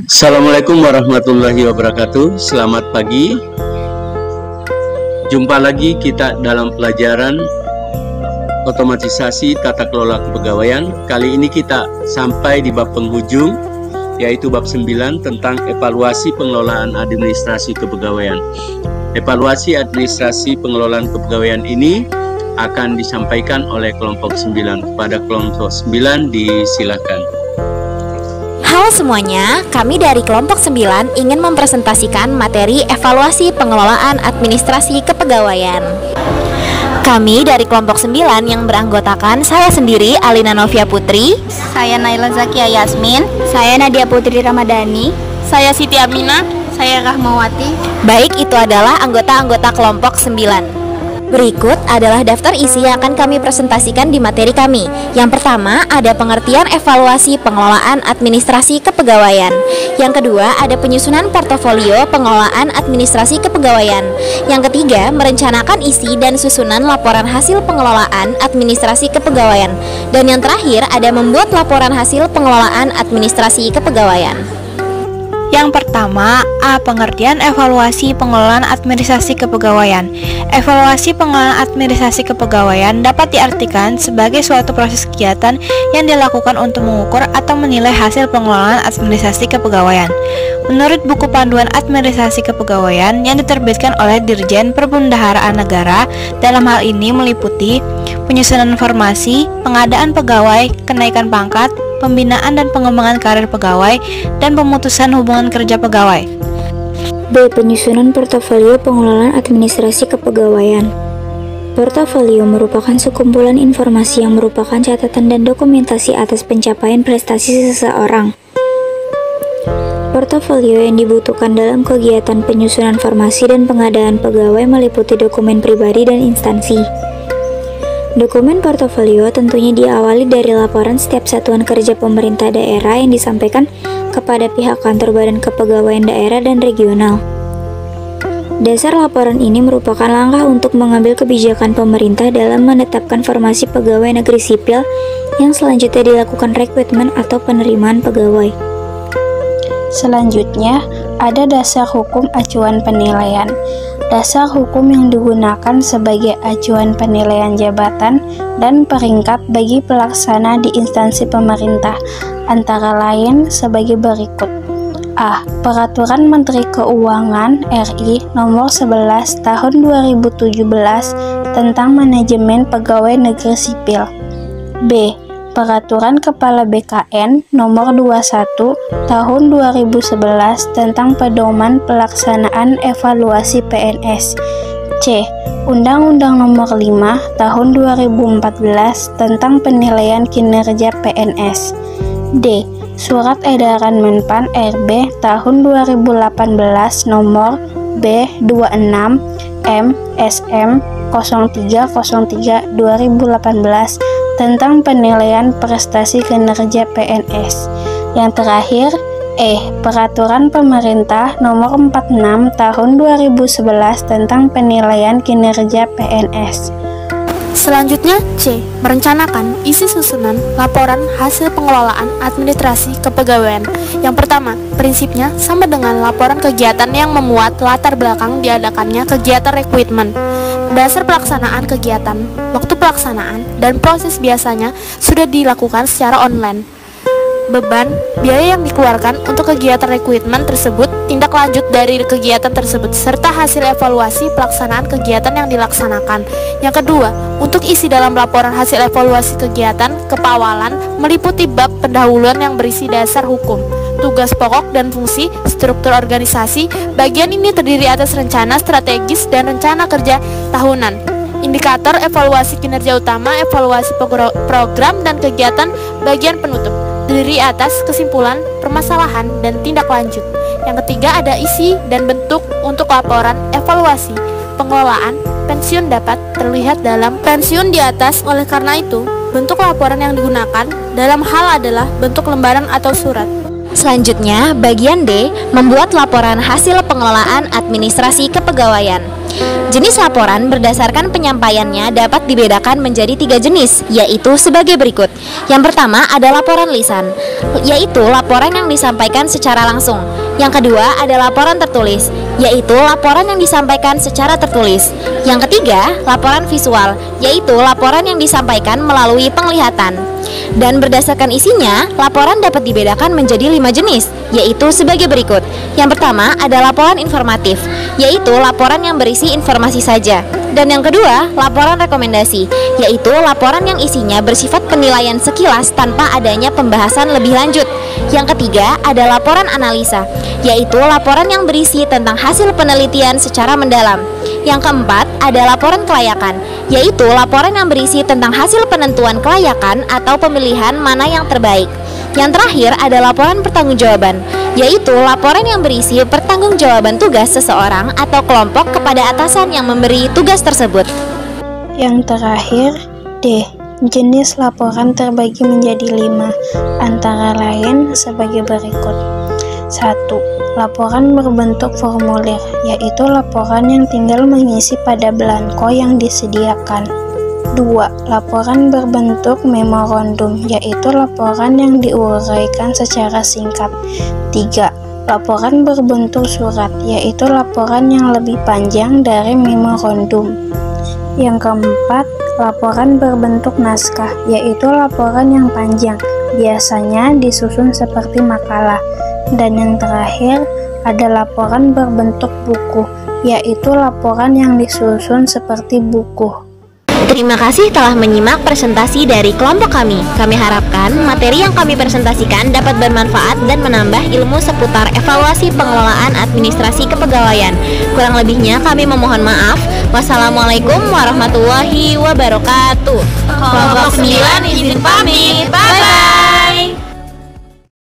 Assalamualaikum warahmatullahi wabarakatuh. Selamat pagi. Jumpa lagi kita dalam pelajaran otomatisasi tata kelola kepegawaian. Kali ini kita sampai di bab penghujung, yaitu bab 9 tentang evaluasi pengelolaan administrasi kepegawaian. Evaluasi administrasi pengelolaan kepegawaian ini akan disampaikan oleh kelompok 9. Kepada kelompok 9 disilakan. Halo semuanya, kami dari kelompok 9 ingin mempresentasikan materi evaluasi pengelolaan administrasi kepegawaian. Kami dari kelompok 9 yang beranggotakan saya sendiri, Alina Novia Putri, saya Naila Zakia Yasmin, saya Nadia Putri Ramadhani, saya Siti Aminah, saya Rahmawati. Baik, itu adalah anggota-anggota kelompok 9. Berikut adalah daftar isi yang akan kami presentasikan di materi kami. Yang pertama, ada pengertian evaluasi pengelolaan administrasi kepegawaian. Yang kedua, ada penyusunan portofolio pengelolaan administrasi kepegawaian. Yang ketiga, merencanakan isi dan susunan laporan hasil pengelolaan administrasi kepegawaian. Dan yang terakhir, ada membuat laporan hasil pengelolaan administrasi kepegawaian. Yang pertama, A. Pengertian evaluasi pengelolaan administrasi kepegawaian. Evaluasi pengelolaan administrasi kepegawaian dapat diartikan sebagai suatu proses kegiatan yang dilakukan untuk mengukur atau menilai hasil pengelolaan administrasi kepegawaian. Menurut buku panduan administrasi kepegawaian yang diterbitkan oleh Dirjen Perbendaharaan Negara, dalam hal ini meliputi penyusunan formasi, pengadaan pegawai, kenaikan pangkat, pembinaan dan pengembangan karir pegawai, dan pemutusan hubungan kerja pegawai. B. Penyusunan portofolio pengelolaan administrasi kepegawaian. Portofolio merupakan sekumpulan informasi yang merupakan catatan dan dokumentasi atas pencapaian prestasi seseorang. Portofolio yang dibutuhkan dalam kegiatan penyusunan formasi dan pengadaan pegawai meliputi dokumen pribadi dan instansi. Dokumen portofolio tentunya diawali dari laporan setiap satuan kerja pemerintah daerah yang disampaikan kepada pihak kantor badan kepegawaian daerah dan regional. Dasar laporan ini merupakan langkah untuk mengambil kebijakan pemerintah dalam menetapkan formasi pegawai negeri sipil yang selanjutnya dilakukan rekrutmen atau penerimaan pegawai. Selanjutnya, ada dasar hukum acuan penilaian. Dasar hukum yang digunakan sebagai acuan penilaian jabatan dan peringkat bagi pelaksana di instansi pemerintah, antara lain sebagai berikut. A. Peraturan Menteri Keuangan RI Nomor 11 Tahun 2017 tentang Manajemen Pegawai Negeri Sipil. B. Peraturan Kepala BKN Nomor 21 Tahun 2011 tentang Pedoman Pelaksanaan Evaluasi PNS. C. Undang-Undang Nomor 5 Tahun 2014 tentang Penilaian Kinerja PNS. D. Surat Edaran Menpan RB Tahun 2018 Nomor B26 M SM 0303 2018 tentang penilaian prestasi kinerja PNS. Yang terakhir, Peraturan Pemerintah Nomor 46 Tahun 2011 tentang penilaian kinerja PNS. Selanjutnya, C. Merencanakan isi susunan laporan hasil pengelolaan administrasi kepegawaian. Yang pertama, prinsipnya sama dengan laporan kegiatan yang memuat latar belakang diadakannya kegiatan rekrutmen. Dasar pelaksanaan kegiatan, waktu pelaksanaan, dan proses biasanya sudah dilakukan secara online. Beban, biaya yang dikeluarkan untuk kegiatan rekrutmen tersebut, tindak lanjut dari kegiatan tersebut, serta hasil evaluasi pelaksanaan kegiatan yang dilaksanakan. Yang kedua, untuk isi dalam laporan hasil evaluasi kegiatan, kepawalan meliputi bab pendahuluan yang berisi dasar hukum, tugas pokok dan fungsi, struktur organisasi. Bagian ini terdiri atas rencana strategis dan rencana kerja tahunan, indikator evaluasi kinerja utama, evaluasi program dan kegiatan. Bagian penutup terdiri atas kesimpulan, permasalahan, dan tindak lanjut. Yang ketiga, ada isi dan bentuk untuk laporan evaluasi pengelolaan pensiun dapat terlihat dalam pensiun di atas. Oleh karena itu, bentuk laporan yang digunakan dalam hal adalah bentuk lembaran atau surat. Selanjutnya, bagian D, membuat laporan hasil pengelolaan administrasi kepegawaian. Jenis laporan berdasarkan penyampaiannya dapat dibedakan menjadi 3 jenis, yaitu sebagai berikut. Yang pertama ada laporan lisan, yaitu laporan yang disampaikan secara langsung. Yang kedua ada laporan tertulis, yaitu laporan yang disampaikan secara tertulis. Yang ketiga, laporan visual, yaitu laporan yang disampaikan melalui penglihatan. Dan berdasarkan isinya, laporan dapat dibedakan menjadi 5 jenis, yaitu sebagai berikut. Yang pertama ada laporan informatif, yaitu laporan yang berisi informasi saja. Dan yang kedua, laporan rekomendasi, yaitu laporan yang isinya bersifat penilaian sekilas tanpa adanya pembahasan lebih lanjut. Yang ketiga, ada laporan analisa, yaitu laporan yang berisi tentang hasil penelitian secara mendalam. Yang keempat, ada laporan kelayakan, yaitu laporan yang berisi tentang hasil penentuan kelayakan atau pemilihan mana yang terbaik. Yang terakhir ada laporan pertanggungjawaban, yaitu laporan yang berisi pertanggungjawaban tugas seseorang atau kelompok kepada atasan yang memberi tugas tersebut. Yang terakhir, D. Jenis laporan terbagi menjadi 5, antara lain sebagai berikut. 1. Laporan berbentuk formulir, yaitu laporan yang tinggal mengisi pada belangko yang disediakan. 2. Laporan berbentuk memorandum, yaitu laporan yang diuraikan secara singkat. 3. Laporan berbentuk surat, yaitu laporan yang lebih panjang dari memorandum. Yang keempat, laporan berbentuk naskah, yaitu laporan yang panjang, biasanya disusun seperti makalah. Dan yang terakhir, ada laporan berbentuk buku, yaitu laporan yang disusun seperti buku. Terima kasih telah menyimak presentasi dari kelompok kami. Kami harapkan materi yang kami presentasikan dapat bermanfaat dan menambah ilmu seputar evaluasi pengelolaan administrasi kepegawaian. Kurang lebihnya kami memohon maaf. Wassalamualaikum warahmatullahi wabarakatuh. Kelompok 9 izin pamit. Bye-bye.